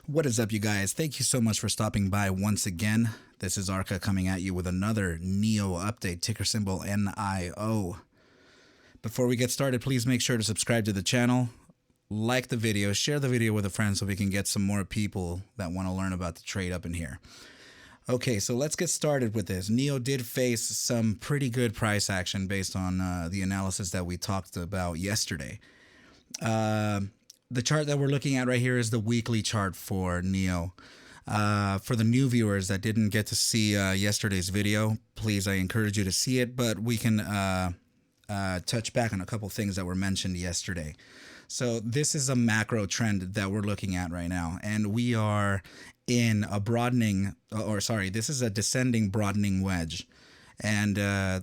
What is up, you guys? Thank you so much for stopping by once again. This is ARCa coming at you with another NIO update, ticker symbol NIO. Before we get started, please make sure to subscribe to the channel, like the video, share the video with a friend so we can get some more people that want to learn about the trade up in here. Okay, so let's get started with this. NIO did face some pretty good price action based on the analysis that we talked about yesterday. The chart that we're looking at right here is the weekly chart for NIO. For the new viewers that didn't get to see yesterday's video, please, I encourage you to see it, but we can touch back on a couple things that were mentioned yesterday. So this is a macro trend that we're looking at right now, and we are in a this is a descending broadening wedge. And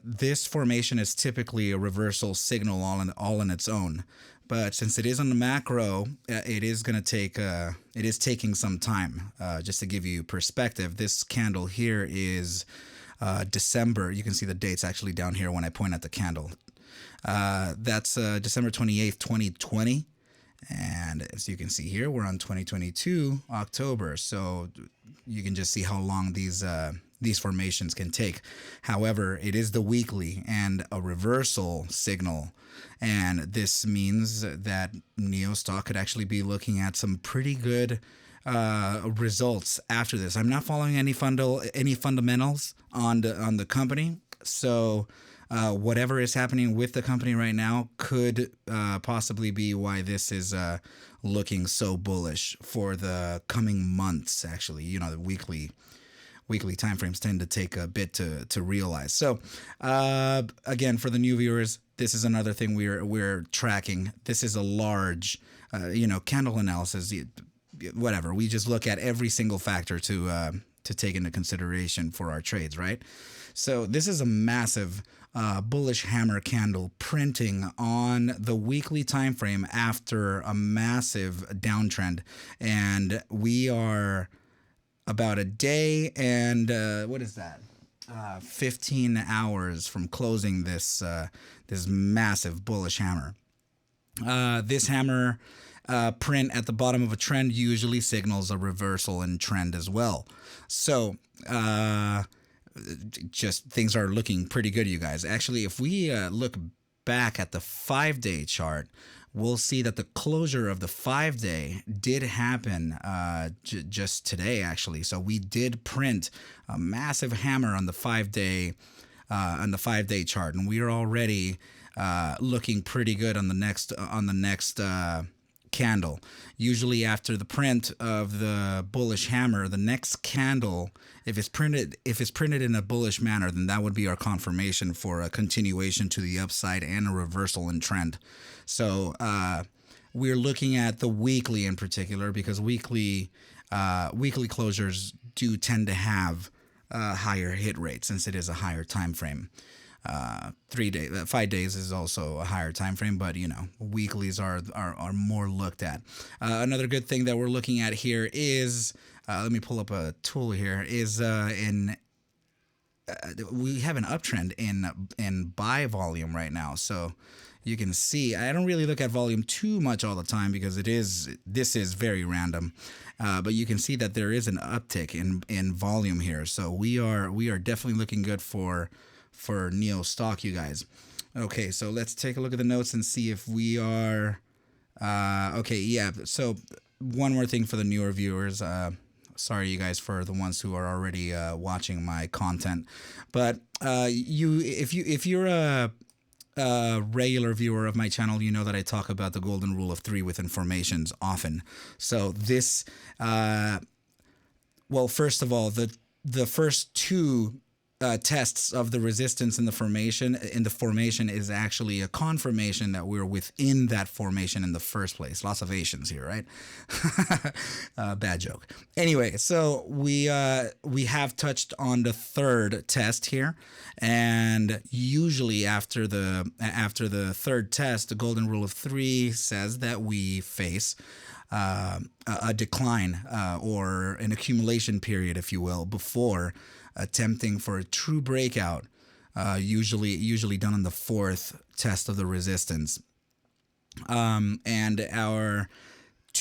this formation is typically a reversal signal all on its own. But since it is on the macro, it is going to take, it is taking some time. Just to give you perspective, this candle here is December. You can see the dates actually down here when I point at the candle. That's December 28th, 2020. And as you can see here, we're on 2022 October. So you can just see how long these formations can take. However, it is the weekly and a reversal signal. And this means that NIO stock could actually be looking at some pretty good results after this. I'm not following any fundamentals on the company. So whatever is happening with the company right now could possibly be why this is looking so bullish for the coming months. Actually, you know, the weekly timeframes tend to take a bit to realize. So again, for the new viewers, this is another thing we're tracking. This is a large, candle analysis. Whatever. We just look at every single factor to take into consideration for our trades, right? So this is a massive bullish hammer candle printing on the weekly time frame after a massive downtrend, and we are about a day and 15 hours from closing this massive bullish hammer. This hammer print at the bottom of a trend usually signals a reversal in trend as well. So just things are looking pretty good, you guys. Actually, if we look back at the 5-day chart, we'll see that the closure of the 5-day did happen just today, actually. So we did print a massive hammer on the 5-day chart, and we are already looking pretty good on the next candle. Usually after the print of the bullish hammer, the next candle, if it's printed in a bullish manner, then that would be our confirmation for a continuation to the upside and a reversal in trend. So we're looking at the weekly in particular because weekly closures do tend to have higher hit rate since it is a higher time frame. 5 days is also a higher time frame, but weeklies are more looked at. Another good thing that we're looking at here is let me pull up a tool here. Is we have an uptrend in buy volume right now, so you can see I don't really look at volume too much all the time because this is very random, but you can see that there is an uptick in volume here. So we are definitely looking good for NIO stock, you guys. Okay, so let's take a look at the notes and see if we are okay. Yeah, so one more thing for the newer viewers. Sorry, you guys, for the ones who are already watching my content, but if you're a regular viewer of my channel, you know that I talk about the golden rule of 3 within formations often. So this, well, first of all, the first two tests of the resistance in the formation is actually a confirmation that we're within that formation in the first place. Lots of Asians here, right? Bad joke. Anyway, so we have touched on the third test here, and usually after the third test, the golden rule of 3 says that we face a decline or an accumulation period, if you will, before attempting for a true breakout, usually done on the 4th test of the resistance. And our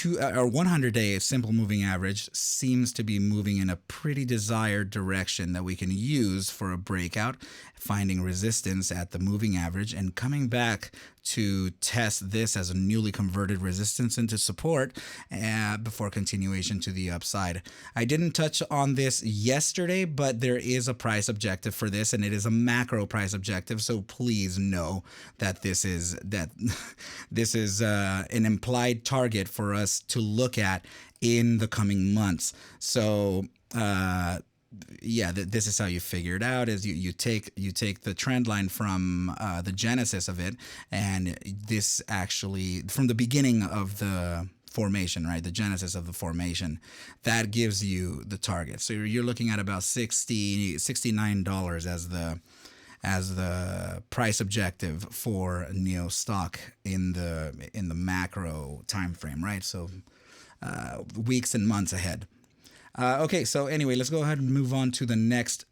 our 100-day simple moving average seems to be moving in a pretty desired direction that we can use for a breakout, finding resistance at the moving average and coming back to test this as a newly converted resistance into support before continuation to the upside. I didn't touch on this yesterday, but there is a price objective for this, and it is a macro price objective. So please know that this is an implied target for us to look at in the coming months. So yeah, this is how you figure it out: is you take the trend line from the genesis of it, and this actually from the beginning of the formation, right? The genesis of the formation, that gives you the target. So you're looking at about $69 as the price objective for NIO stock in the macro time frame, right? So weeks and months ahead. Okay, so anyway, let's go ahead and move on to the next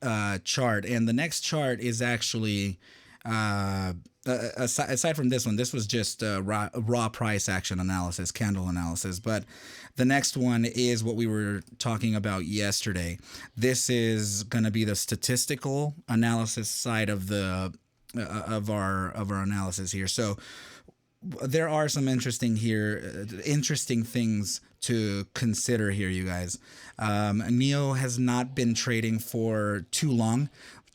chart. And the next chart is actually, aside from this one, this was just raw price action analysis, candle analysis. But the next one is what we were talking about yesterday. This is going to be the statistical analysis side of the of our analysis here. So there are some interesting things to consider here, you guys. NIO has not been trading for too long.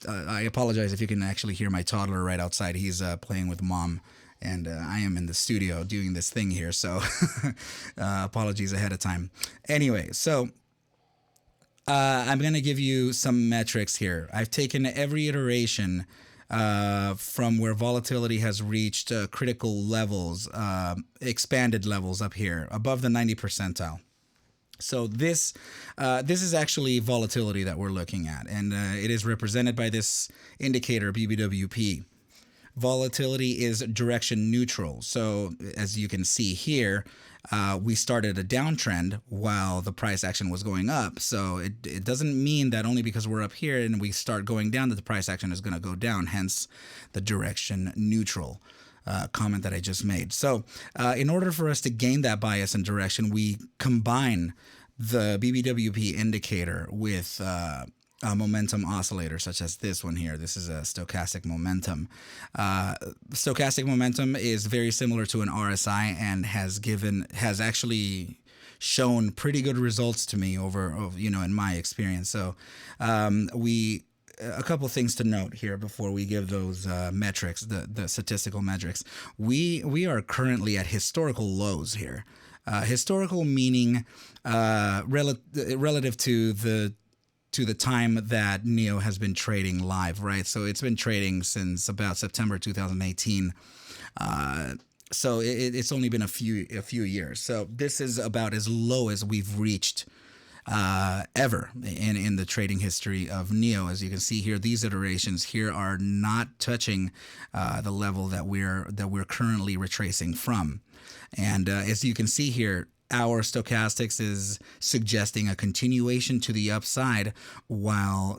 I apologize if you can actually hear my toddler right outside. He's playing with mom, and I am in the studio doing this thing here, so apologies ahead of time. Anyway, so I'm going to give you some metrics here. I've taken every iteration from where volatility has reached critical levels, expanded levels up here, above the 90 percentile. So this is actually volatility that we're looking at, and it is represented by this indicator, BBWP. Volatility is direction neutral. So as you can see here, we started a downtrend while the price action was going up. So it doesn't mean that only because we're up here and we start going down that the price action is going to go down, hence the direction neutral comment that I just made. So in order for us to gain that bias and direction, we combine the BBWP indicator with a momentum oscillator such as this one here. This is a stochastic momentum. Stochastic momentum is very similar to an RSI and has actually shown pretty good results to me in my experience. So a couple things to note here before we give those metrics, the statistical metrics. We are currently at historical lows here. Historical meaning relative to the time that NIO has been trading live, right? So it's been trading since about September 2018. So it's only been a few years. So this is about as low as we've reached ever in the trading history of NIO. As you can see here, these iterations here are not touching the level that we're currently retracing from. And as you can see here, our stochastics is suggesting a continuation to the upside while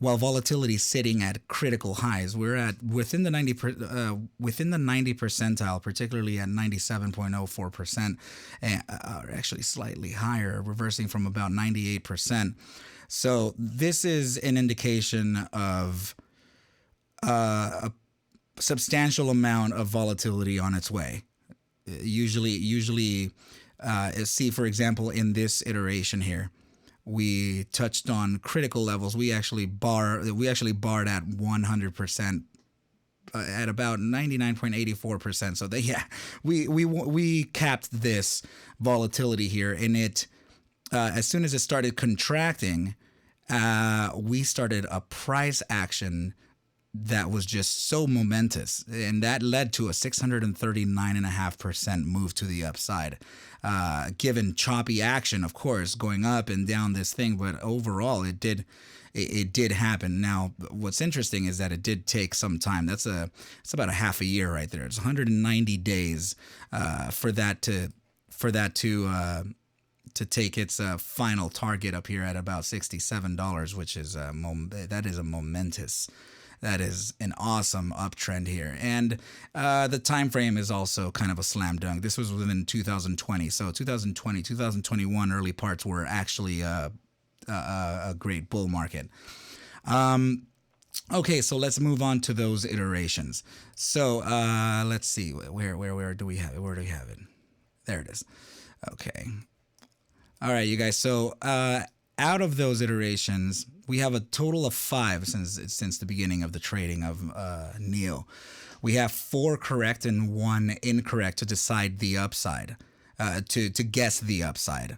volatility sitting at critical highs. We're at within the 90 percentile, particularly at 97.04%, or actually slightly higher, reversing from about 98%. So this is an indication of a substantial amount of volatility on its way. Usually, see, for example, in this iteration here, we touched on critical levels. We actually barred at 100%, at about 99.84%. So we capped this volatility here, and it as soon as it started contracting, we started a price action that was just so momentous, and that led to a 639.5% move to the upside. Given choppy action, of course, going up and down this thing, but overall it did happen. Now, what's interesting is that it did take some time. It's about a half a year right there. It's 190 days for that to take its final target up here at about $67, which is that is a momentous That is an awesome uptrend here. And the time frame is also kind of a slam dunk. This was within 2020. So 2020, 2021 early parts were actually a great bull market. Okay, so let's move on to those iterations. So let's see, where do we have it? Where do we have it? There it is. Okay. All right, you guys. So out of those iterations, we have a total of 5 since the beginning of the trading of NIO. We have 4 correct and 1 incorrect to decide the upside, to guess the upside.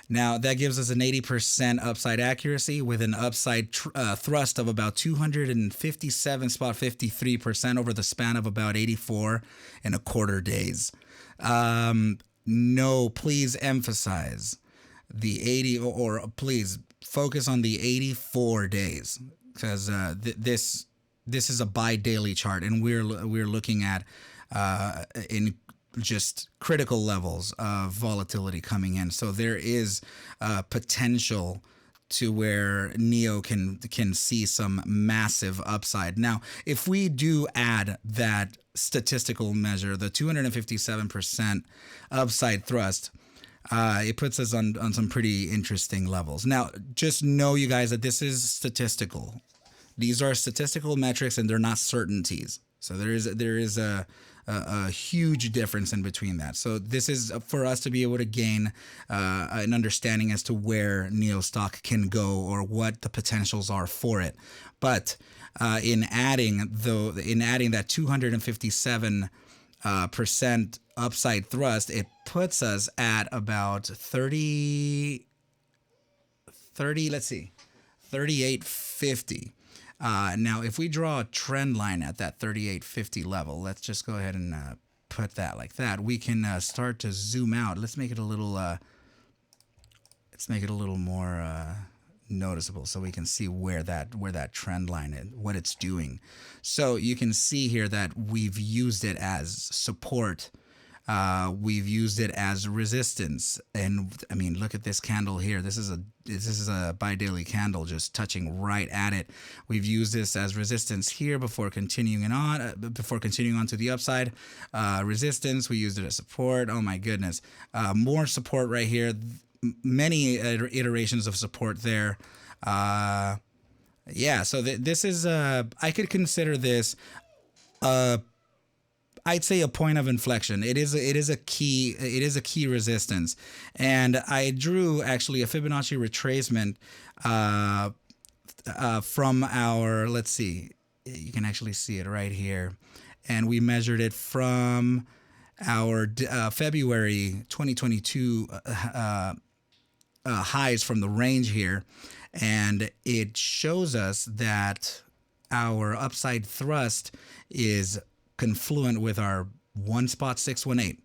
Now, that gives us an 80% upside accuracy with an upside thrust of about 257.53% over the span of about 84 and a quarter days. No, please emphasize the 80, or please focus on the 84 days, because this is a bi-daily chart, and we're looking at in just critical levels of volatility coming in. So there is potential to where NIO can see some massive upside. Now, if we do add that statistical measure, the 257% upside thrust, it puts us on some pretty interesting levels. Now, just know, you guys, that this is statistical. These are statistical metrics, and they're not certainties. So there is a huge difference in between that. So this is for us to be able to gain an understanding as to where NIO stock can go or what the potentials are for it. But in adding that 257% upside thrust, it puts us at about 3850. Now, if we draw a trend line at that 3850 level, let's just go ahead and put that like that. We can start to zoom out. Let's make it a little more noticeable, so we can see where that trend line is, what it's doing. So you can see here that we've used it as support. We've used it as resistance, and I mean, look at this candle here. This is a bi-daily candle just touching right at it. We've used this as resistance here before continuing on to the upside. Resistance, we used it as support. Oh my goodness, more support right here. Many iterations of support there. Yeah, so this is I could consider this I'd say a point of inflection. It is a key resistance, and I drew actually a Fibonacci retracement from our, let's see, you can actually see it right here, and we measured it from our February 2022 highs from the range here, and it shows us that our upside thrust is confluent with our 1.618.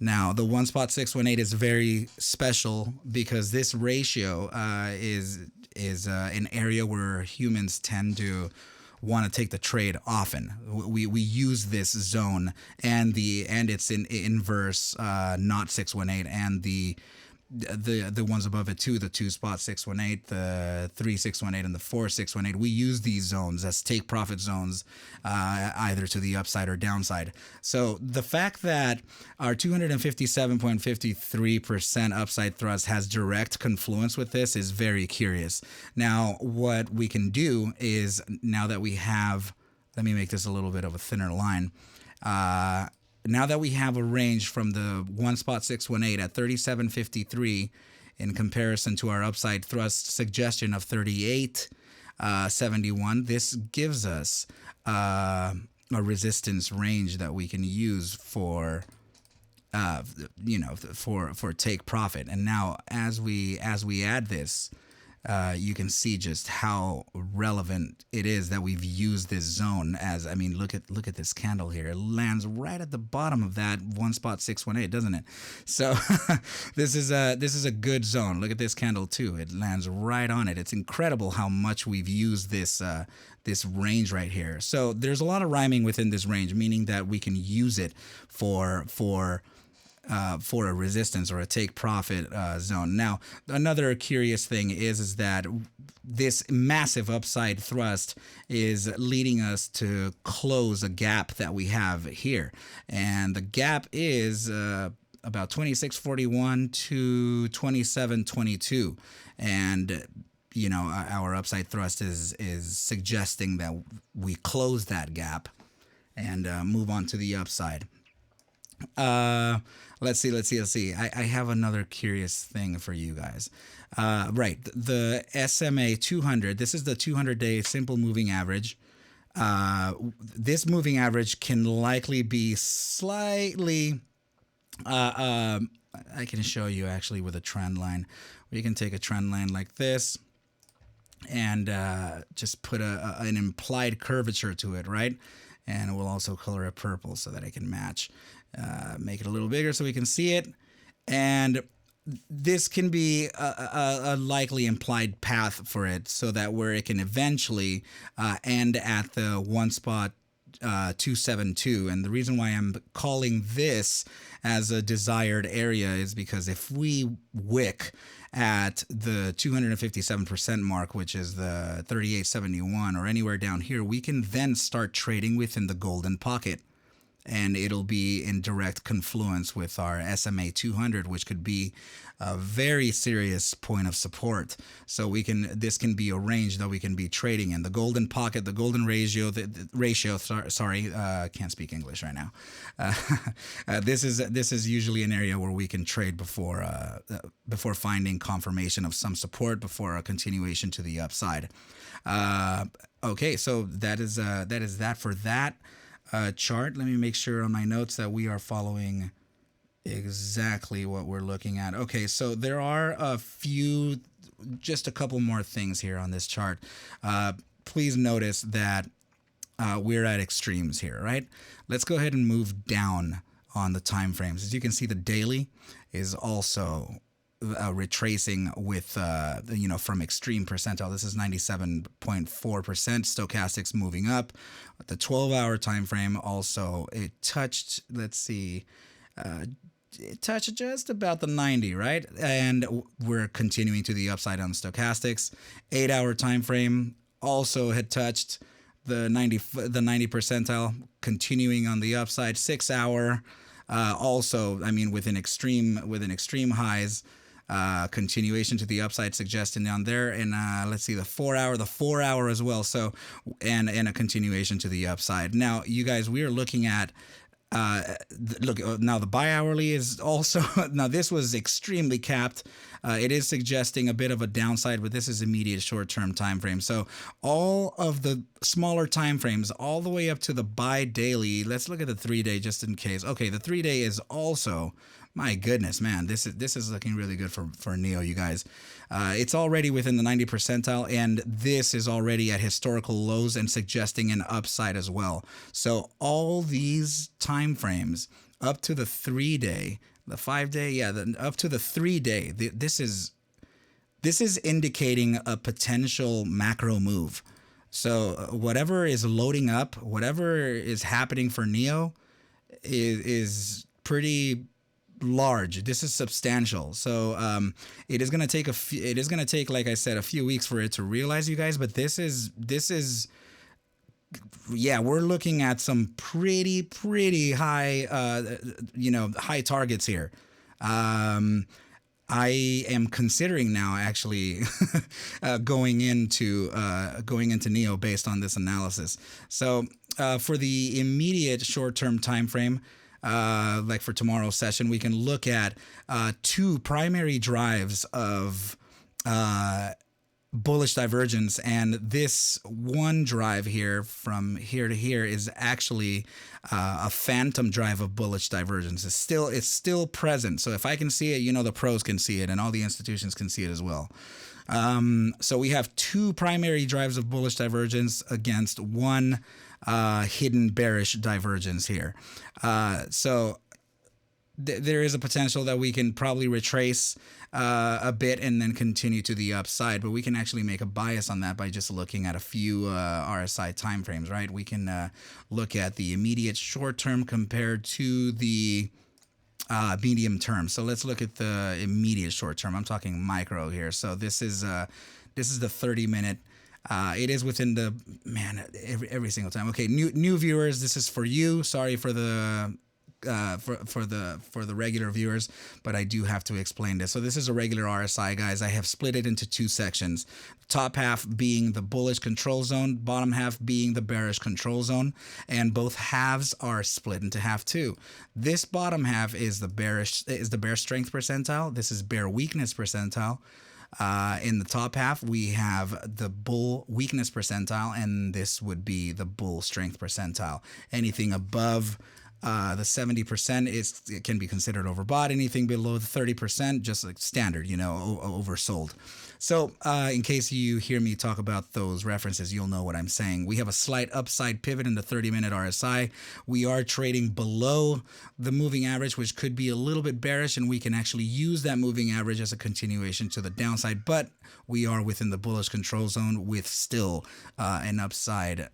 Now, the 1.618 is very special because this ratio is an area where humans tend to want to take the trade often. We use this zone and it's in inverse, not 618, and the ones above it too, the 2.618, the 3.618, and the 4.618. We use these zones as take profit zones, either to the upside or downside. So the fact that our 257.53% upside thrust has direct confluence with this is very curious. Now, what we can do is, now that we have, let me make this a little bit of a thinner line. Now that we have a range from the 1.618 at 37.53 in comparison to our upside thrust suggestion of 38.71, this gives us a resistance range that we can use for take profit. And now as we add this, you can see just how relevant it is that we've used this zone as, I mean, look at this candle here. It lands right at the bottom of that 1.618, doesn't it? So this is a good zone. Look at this candle too. It lands right on it. It's incredible how much we've used this range right here. So there's a lot of rhyming within this range, meaning that we can use it for for a resistance or a take profit zone. Now, another curious thing is that this massive upside thrust is leading us to close a gap that we have here, and the gap is about 26.41 to 27.22, and you know, our upside thrust is suggesting that we close that gap and move on to the upside. Let's see. I have another curious thing for you guys. Right, the SMA 200. This is the 200-day simple moving average. This moving average can likely be slightly. I can show you actually with a trend line. We can take a trend line like this and just put an implied curvature to it, right? And we'll also color it purple so that I can match. Make it a little bigger so we can see it. And this can be a likely implied path for it, so that where it can eventually end at the one spot 272. And the reason why I'm calling this as a desired area is because if we wick at the 257% mark, which is the 3871, or anywhere down here, we can then start trading within the golden pocket. And it'll be in direct confluence with our SMA 200, which could be a very serious point of support. So this can be a range that we can be trading in. The golden pocket, the golden ratio, can't speak English right now. This is usually an area where we can trade before finding confirmation of some support, before a continuation to the upside. Okay, so that is that for that chart. Let me make sure on my notes that we are following exactly what we're looking at. Okay, so there are just a couple more things here on this chart. Please notice that we're at extremes here, right? Let's go ahead and move down on the time frames. As you can see, the daily is also retracing with from extreme percentile. This is 97.4%. Stochastics moving up. The 12-hour time frame also, it touched, let's see, it touched just about the 90, right? And we're continuing to the upside on stochastics. 8-hour time frame also had touched the 90 percentile, continuing on the upside. 6-hour also, I mean, within extreme highs. Continuation to the upside suggested down there, and let's see, the 4 hour as well. So and a continuation to the upside. Now, you guys, we are looking at look, now the bi-hourly is also, now this was extremely capped. It is suggesting a bit of a downside, but this is immediate short-term time frame. So all of the smaller time frames, all the way up to the bi-daily. Let's look at the 3-day just in case. Okay, the 3-day is also, my goodness, man, this is looking really good for NIO, you guys. It's already within the 90 percentile, and this is already at historical lows and suggesting an upside as well. So all these time frames up to the 3-day, the 5-day, up to the 3-day, this is indicating a potential macro move. So whatever is loading up, whatever is happening for NIO is pretty large. This is substantial. So it is going to take like I said, a few weeks for it to realize, you guys, but this is yeah, we're looking at some pretty high high targets here. I am considering now actually going into NIO based on this analysis. So for the immediate short-term time frame, like for tomorrow's session, we can look at two primary drives of bullish divergence, and this one drive here from here to here is actually a phantom drive of bullish divergence. It's still present. So if I can see it, the pros can see it, and all the institutions can see it as well. So we have two primary drives of bullish divergence against one hidden bearish divergence here. So there is a potential that we can probably retrace a bit and then continue to the upside, but we can actually make a bias on that by just looking at a few RSI timeframes, right? We can look at the immediate short term compared to the medium term. So let's look at the immediate short term. I'm talking micro here. So this is the 30-minute. It is within the every single time. Okay, new viewers, this is for you. Sorry for the for the regular viewers, but I do have to explain this. So this is a regular RSI, guys. I have split it into two sections. Top half being the bullish control zone, bottom half being the bearish control zone, and both halves are split into half too. This bottom half is the bear strength percentile. This is bear weakness percentile. In the top half, we have the bull weakness percentile, and this would be the bull strength percentile. Anything above the 70% it can be considered overbought. Anything below the 30%, just like standard, oversold. So in case you hear me talk about those references, you'll know what I'm saying. We have a slight upside pivot in the 30-minute RSI. We are trading below the moving average, which could be a little bit bearish, and we can actually use that moving average as a continuation to the downside. But we are within the bullish control zone with still an upside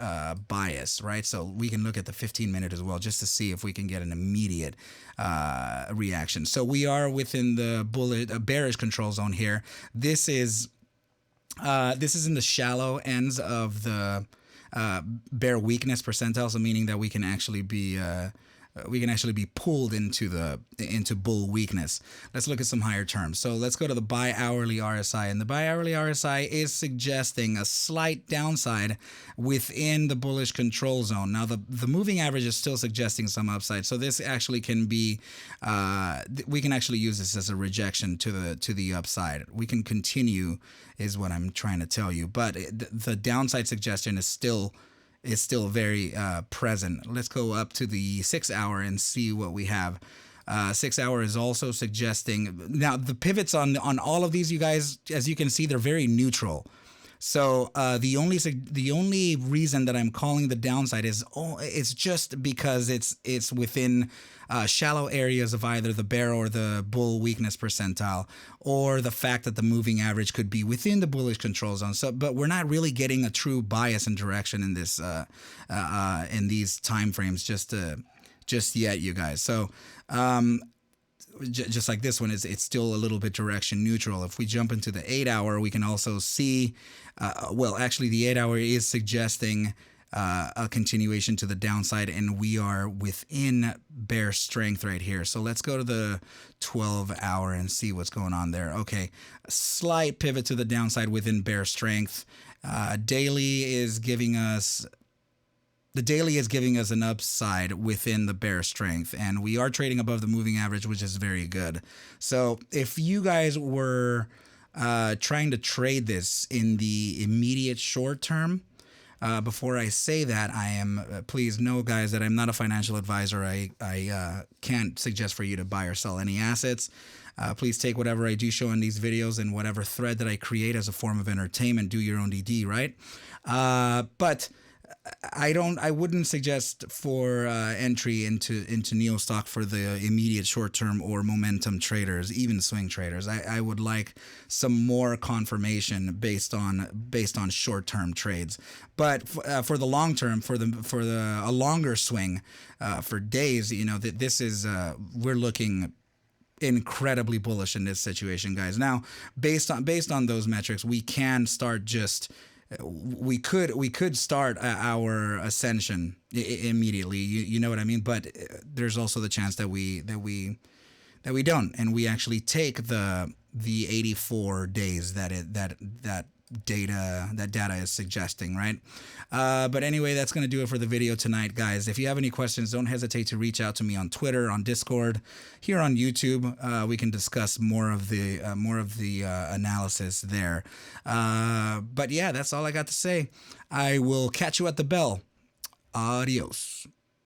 bias, right? So we can look at the 15-minute as well just to see if we can get an immediate reaction. So we are within the bearish control zone here. This is in the shallow ends of the bear weakness percentile, so meaning that we can actually be pulled into bull weakness. Let's look at some higher terms. So let's go to the bi-hourly RSI, and the bi-hourly RSI is suggesting a slight downside within the bullish control zone. Now the moving average is still suggesting some upside, so this actually can be we can actually use this as a rejection to the upside. We can continue is what I'm trying to tell you, but the downside suggestion is still very present. Let's go up to the 6 hour and see what we have. 6 hour is also suggesting, now the pivots on all of these, you guys, as you can see, they're very neutral. So the only reason that I'm calling the downside is it's just because it's within shallow areas of either the bear or the bull weakness percentile, or the fact that the moving average could be within the bullish control zone. So, but we're not really getting a true bias and direction in this in these time frames just yet, you guys. So. Just like this one, it's still a little bit direction neutral. If we jump into the 8 hour, we can also see, well, actually the 8 hour is suggesting a continuation to the downside, and we are within bear strength right here. So let's go to the 12 hour and see what's going on there. Okay, a slight pivot to the downside within bear strength. Daily is giving us an upside within the bear strength, and we are trading above the moving average, which is very good. So if you guys were trying to trade this in the immediate short term, before I say that, I am please know, guys, that I'm not a financial advisor. I can't suggest for you to buy or sell any assets. Please take whatever I do show in these videos and whatever thread that I create as a form of entertainment. Do your own DD, right? But I wouldn't suggest for entry into NIO stock for the immediate short term or momentum traders, even swing traders. I would like some more confirmation based on short term trades. But for the long term, for a longer swing, for days, this is we're looking incredibly bullish in this situation, guys. Now, based on those metrics, we can start we could start our ascension immediately. You know what I mean? But there's also the chance that we don't, and we actually take the 84 days that data is suggesting, right? But anyway, that's going to do it for the video tonight, guys. If you have any questions, don't hesitate to reach out to me on Twitter, on Discord, here on YouTube. We can discuss more of the analysis there. But yeah, that's all I got to say. I will catch you at the bell. Adios.